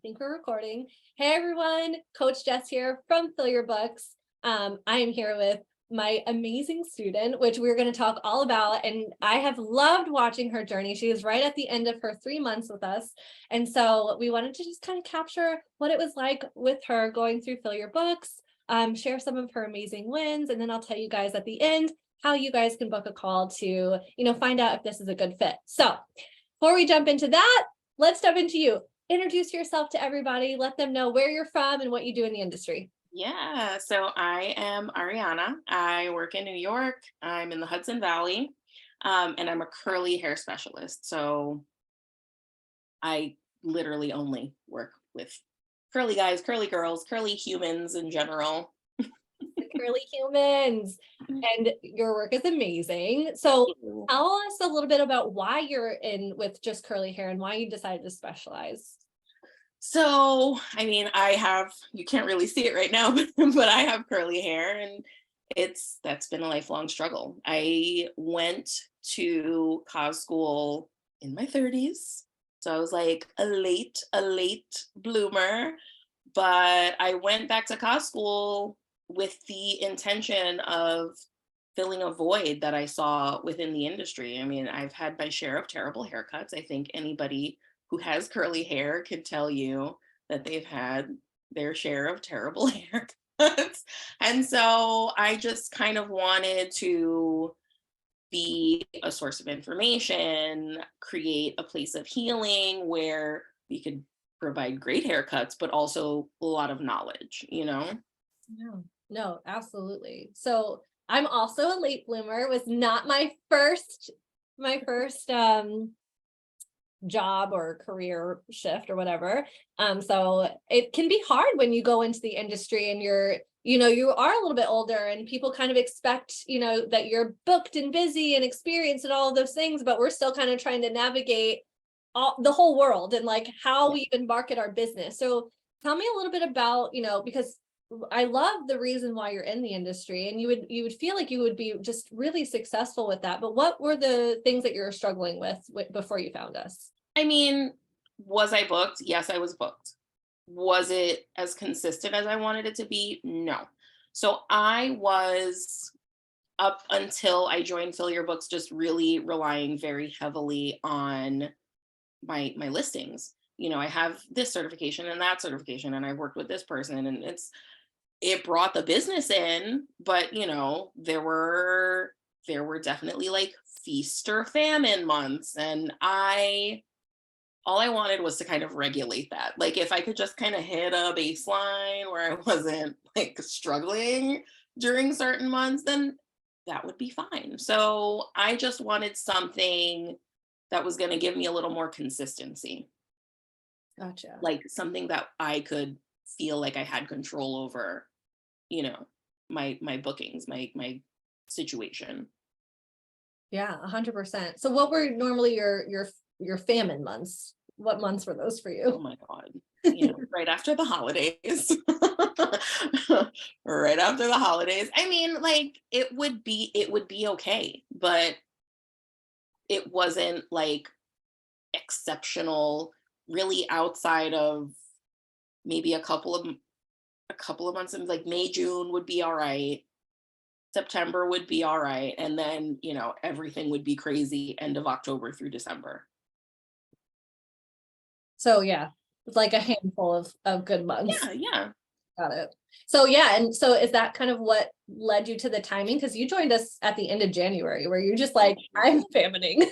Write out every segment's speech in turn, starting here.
think we're recording. Hey everyone, Coach Jess here from Fill Your Books. I am here with my amazing student, which we're going to talk all about. And I have loved watching her journey. She is right at the end of her 3 months with us. And so we wanted to just kind of capture what it was like with her going through Fill Your Books, share some of her amazing wins. And then I'll tell you guys at the end how you guys can book a call to, find out if this is a good fit. So before we jump into that, let's jump into you. Introduce yourself to everybody. Let them know where you're from and what you do in the industry. Yeah, so I am Arianna. I work in New York. I'm in the Hudson Valley, and I'm a curly hair specialist. So I literally only work with curly guys, curly girls, curly humans in general. Curly humans. And your work is amazing. So tell us a little bit about why you're in with just curly hair and why you decided to specialize. So, you can't really see it right now, but I have curly hair and that's been a lifelong struggle. I went to cos school in my 30s. So I was like a late bloomer, but I went back to cos school with the intention of filling a void that I saw within the industry. I mean, I've had my share of terrible haircuts. I think anybody who has curly hair can tell you that they've had their share of terrible haircuts. And so I just kind of wanted to be a source of information, create a place of healing where we could provide great haircuts, but also a lot of knowledge, No, absolutely. So I'm also a late bloomer. It was not my first job or career shift or whatever. So it can be hard when you go into the industry and you are a little bit older and people kind of expect, that you're booked and busy and experienced and all of those things, but we're still kind of trying to navigate the whole world and like how we even market our business. So tell me a little bit about, because I love the reason why you're in the industry and you would feel like you would be just really successful with that. But what were the things that you're struggling with before you found us? I mean, was I booked? Yes, I was booked. Was it as consistent as I wanted it to be? No. So I was, up until I joined Fill Your Books, just really relying very heavily on my listings. I have this certification and that certification, and I've worked with this person, and it brought the business in, but there were definitely like feast or famine months, and all I wanted was to kind of regulate that. Like if I could just kind of hit a baseline where I wasn't like struggling during certain months, then that would be fine. So I just wanted something that was going to give me a little more consistency. Gotcha. Like something that I could feel like I had control over, my bookings, my situation. Yeah, 100%. So what were normally your famine months? What months were those for Oh you? my God. Right after the holidays. Right after the holidays. I mean, like it would be okay, but it wasn't like exceptional, really outside of maybe a couple of months. Like May, June would be all right. September would be all right. And then, everything would be crazy end of October through December. So yeah, it's like a handful of good months. Yeah, yeah. Got it. So yeah, and so is that kind of what led you to the timing? Because you joined us at the end of January, where you're just like, I'm famining.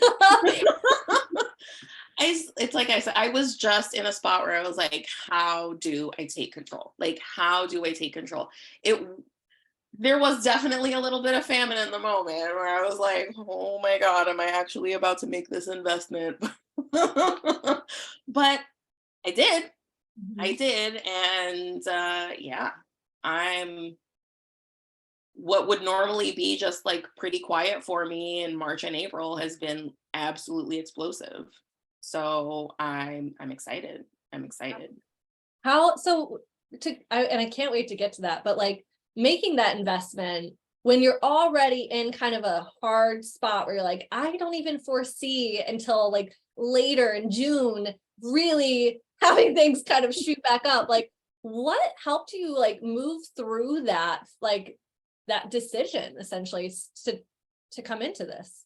It's like I said, I was just in a spot where I was like, how do I take control? Like, how do I take control? There was definitely a little bit of famine in the moment where I was like, oh my God, am I actually about to make this investment? But I did. I did. And yeah, I'm what would normally be just like pretty quiet for me in March and April has been absolutely explosive. So I'm excited. I'm excited. And I can't wait to get to that, but like making that investment when you're already in kind of a hard spot where you're like, I don't even foresee until like later in June, really having things kind of shoot back up. Like, what helped you like move through that, like that decision essentially to come into this?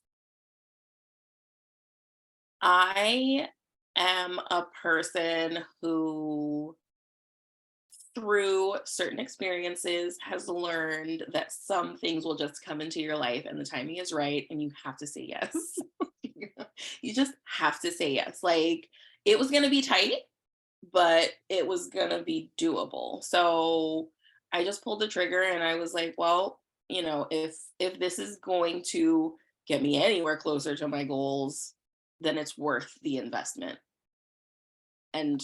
I am a person who, through certain experiences, has learned that some things will just come into your life and the timing is right and you have to say yes. You just have to say yes. Like, it was going to be tight, but it was going to be doable. So I just pulled the trigger and I was like, well, if this is going to get me anywhere closer to my goals, then it's worth the investment. And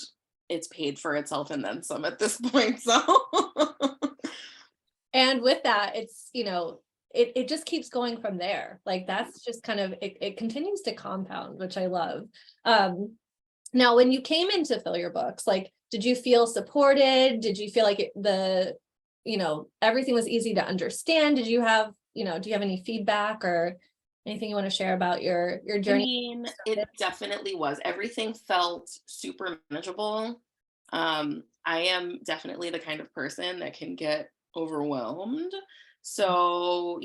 it's paid for itself and then some at this point. So And with that, it's, it just keeps going from there. Like that's just kind of, it continues to compound, which I love. Now, when you came into Fill Your Books, like, did you feel supported? Did you feel like everything was easy to understand? Did you have, do you have any feedback or anything you want to share about your I journey? mean, it definitely was. Everything felt super manageable. I am definitely the kind of person that can get overwhelmed. So,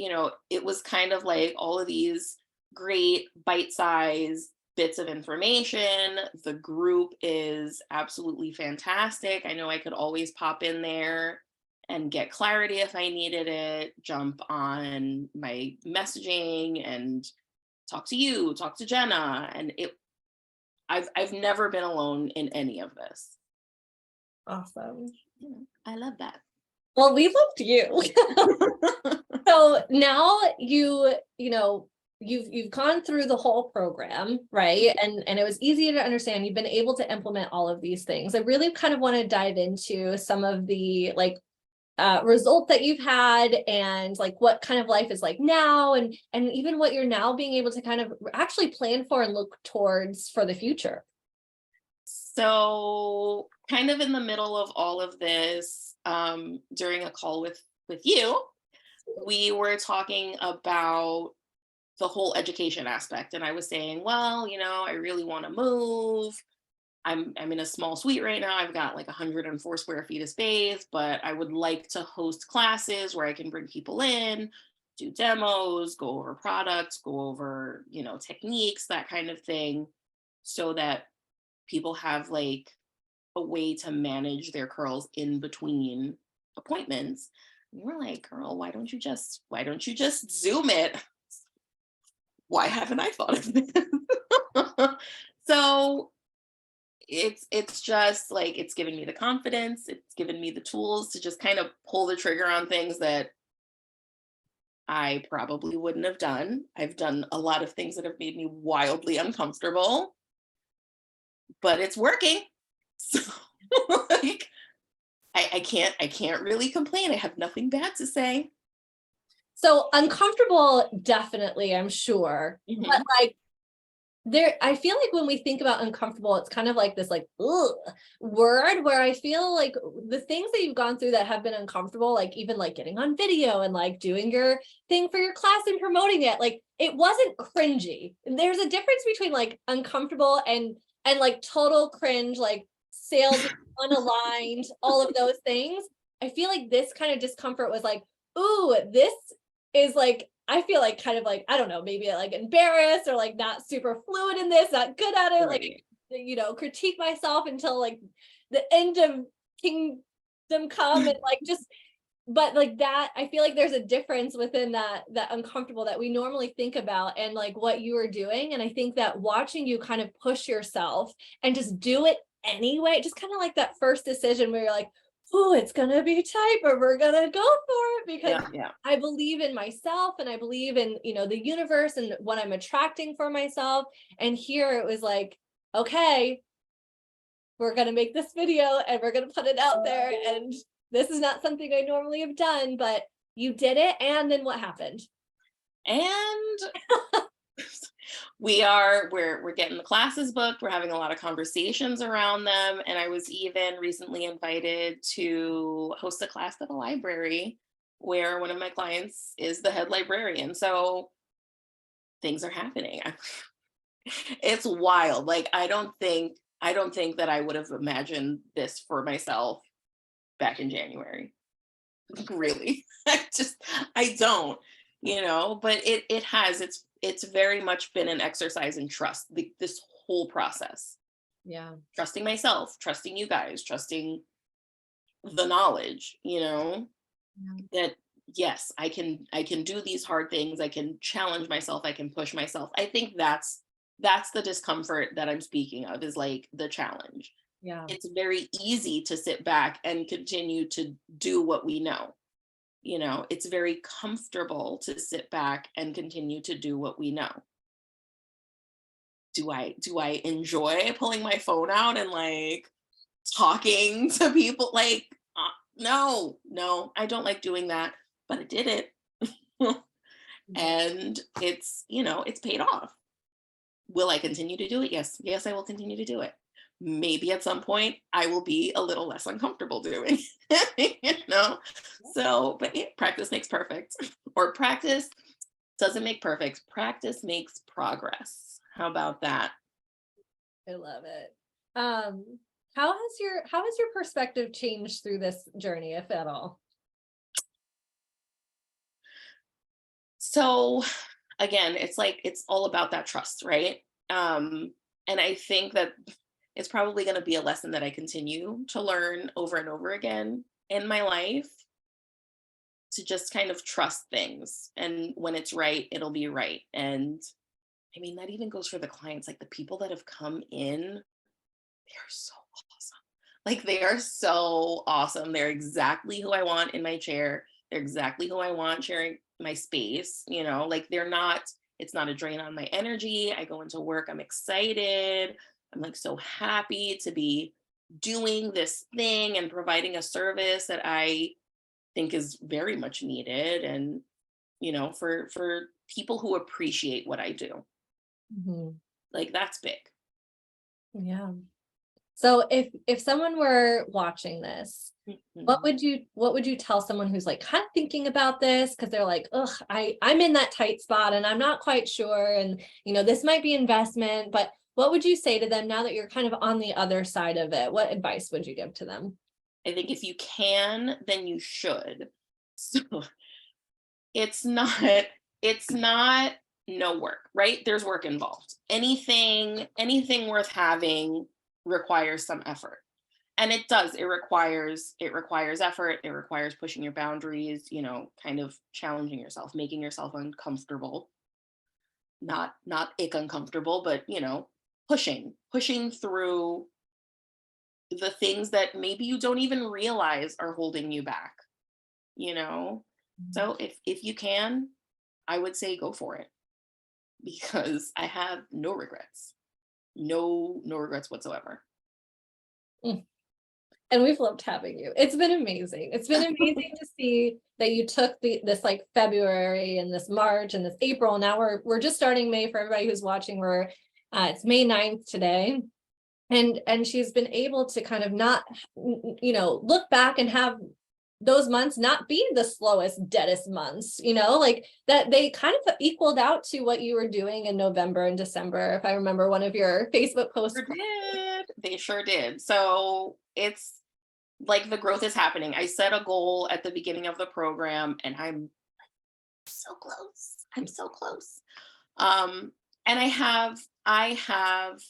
it was kind of like all of these great bite-sized bits of information. The group is absolutely fantastic. I know I could always pop in there and get clarity if I needed it, jump on my messaging and talk to you, talk to Jenna. And I've never been alone in any of this. Awesome. I love that. Well, we loved you. So now you've gone through the whole program, right? And it was easy to understand. You've been able to implement all of these things. I really kind of want to dive into some of the results that you've had and like what kind of life is like now and even what you're now being able to kind of actually plan for and look towards for the future. So kind of in the middle of all of this, during a call with you, we were talking about the whole education aspect. And I was saying, well, I really want to move. I'm in a small suite right now. I've got like 104 square feet of space, but I would like to host classes where I can bring people in, do demos, go over products, go over, techniques, that kind of thing, so that people have like a way to manage their curls in between appointments. And we're like, girl, why don't you just Zoom it? Why haven't I thought of this? So it's just like, it's given me the confidence, it's given me the tools to just kind of pull the trigger on things that I probably wouldn't have done. I've done a lot of things that have made me wildly uncomfortable, but it's working. So like, I can't really complain. I have nothing bad to say. So uncomfortable, definitely, I'm sure. Mhm. But like I feel like when we think about uncomfortable, it's kind of like this like ugh, word where I feel like the things that you've gone through that have been uncomfortable, like even like getting on video and like doing your thing for your class and promoting it, like it wasn't cringy. There's a difference between like uncomfortable and like total cringe, like sales unaligned, all of those things. I feel like this kind of discomfort was like, ooh, this is like I feel like kind of like, I don't know, maybe like embarrassed or like not super fluid in this, not good at it, Right. like, critique myself until like the end of kingdom come and like just, but like that, I feel like there's a difference within that uncomfortable that we normally think about and like what you are doing. And I think that watching you kind of push yourself and just do it anyway, just kind of like that first decision where you're like, oh, it's gonna be tight, but we're gonna go for it because Yeah. I believe in myself and I believe in, the universe and what I'm attracting for myself. And here it was like, okay, we're gonna make this video and we're gonna put it out there. And this is not something I normally have done, but you did it. And then what happened? And we're getting the classes booked, we're having a lot of conversations around them, and I was even recently invited to host a class at a library where one of my clients is the head librarian. So things are happening. It's wild. Like I don't think that I would have imagined this for myself back in January. Really. I don't, but it has. It's very much been an exercise in trust, this whole process. Yeah. Trusting myself, trusting you guys, trusting the knowledge, Yeah. that yes, I can do these hard things, I can challenge myself, I can push myself. I think that's the discomfort that I'm speaking of, is like the challenge. Yeah. It's very easy to sit back and continue to do what we know. It's very comfortable to sit back and continue to do what we know. Do I enjoy pulling my phone out and like talking to people? Like, no, no, I don't like doing that, but I did it. Mhm. And it's paid off. Will I continue to do it? Yes. Yes, I will continue to do it. Maybe at some point I will be a little less uncomfortable doing it, So, but yeah, practice makes perfect. Or practice doesn't make perfect. Practice makes progress. How about that? I love it. How has your perspective changed through this journey, if at all? So again, it's like it's all about that trust, right? And I think that it's probably going to be a lesson that I continue to learn over and over again in my life, to just kind of trust things. And when it's right, it'll be right. And I mean, that even goes for the clients, like the people that have come in, they're so awesome. Like they are so awesome. They're exactly who I want in my chair. They're exactly who I want sharing my space, like it's not a drain on my energy. I go into work, I'm excited. I'm like so happy to be doing this thing and providing a service that I think is very much needed. And, for people who appreciate what I do, Mhm. like that's big. Yeah. So if someone were watching this, what Mhm. would you tell someone who's like kind of thinking about this because they're like, ugh, I'm in that tight spot and I'm not quite sure, and this might be investment, but what would you say to them now that you're kind of on the other side of it? What advice would you give to them? I think if you can, then you should. So it's not it's not no work, right? There's work involved. Anything worth having requires some effort. And it does. It requires effort. It requires pushing your boundaries, kind of challenging yourself, making yourself uncomfortable. Not ick uncomfortable, but pushing through the things that maybe you don't even realize are holding you back, you know? So if you can, I would say go for it, because I have no regrets. No regrets whatsoever. Mm. And we've loved having you. It's been amazing. It's been amazing to see that you took this like February and this March and this April. Now we're just starting May. For everybody who's watching, it's May 9th today. And she's been able to kind of not, look back and have those months not be the slowest, deadest months, like that they kind of equaled out to what you were doing in November and December. If I remember one of your Facebook posts. Sure did. They sure did. So it's like the growth is happening. I set a goal at the beginning of the program and I'm so close. I'm so close. Um, and I have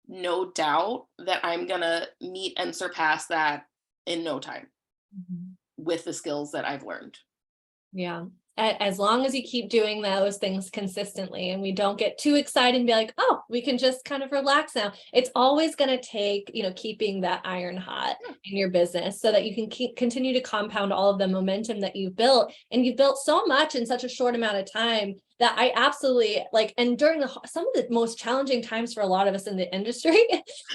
no doubt that I'm gonna meet and surpass that in no time Mhm. with the skills that I've learned. Yeah. As long as you keep doing those things consistently and we don't get too excited and be like, oh, we can just kind of relax now. It's always going to take, keeping that iron hot Yeah. in your business so that you can continue to compound all of the momentum that you've built. And you've built so much in such a short amount of time that I absolutely like, and during some of the most challenging times for a lot of us in the industry.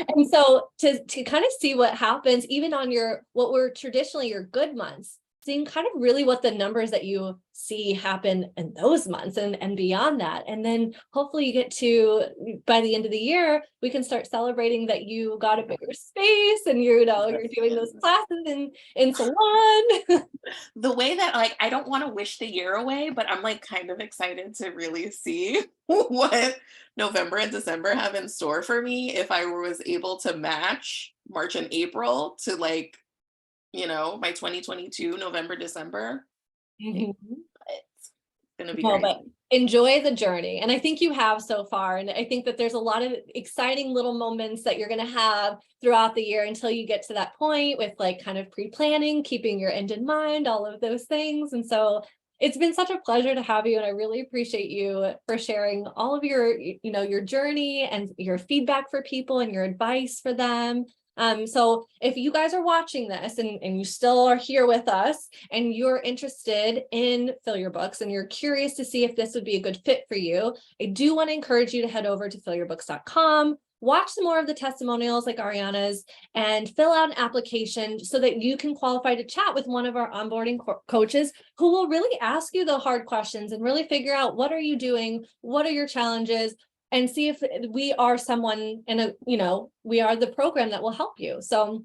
And so to kind of see what happens, even on what were traditionally your good months, seeing kind of really what the numbers that you see happen in those months and beyond that. And then hopefully you get to, by the end of the year, we can start celebrating that you got a bigger space and you're doing those classes in salon. The way that, like, I don't want to wish the year away, but I'm like kind of excited to really see what November and December have in store for me if I was able to match March and April to, like, my 2022 November, December. Mhm. It's gonna be No, great. but enjoy the journey. And I think you have so far. And I think that there's a lot of exciting little moments that you're going to have throughout the year until you get to that point with like kind of pre-planning, keeping your end in mind, all of those things. And so it's been such a pleasure to have you. And I really appreciate you for sharing all of your journey and your feedback for people and your advice for them. So if you guys are watching this and you still are here with us and you're interested in Fill Your Books and you're curious to see if this would be a good fit for you, I do want to encourage you to head over to fillyourbooks.com, watch some more of the testimonials like Arianna's, and fill out an application so that you can qualify to chat with one of our onboarding coaches who will really ask you the hard questions and really figure out what are you doing, what are your challenges, and see if we are someone we are the program that will help you. So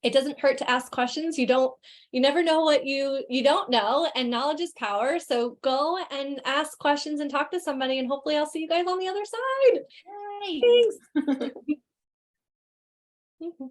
it doesn't hurt to ask questions. You never know what you don't know, and knowledge is power. So go and ask questions and talk to somebody, and hopefully I'll see you guys on the other side. Yay. Thanks.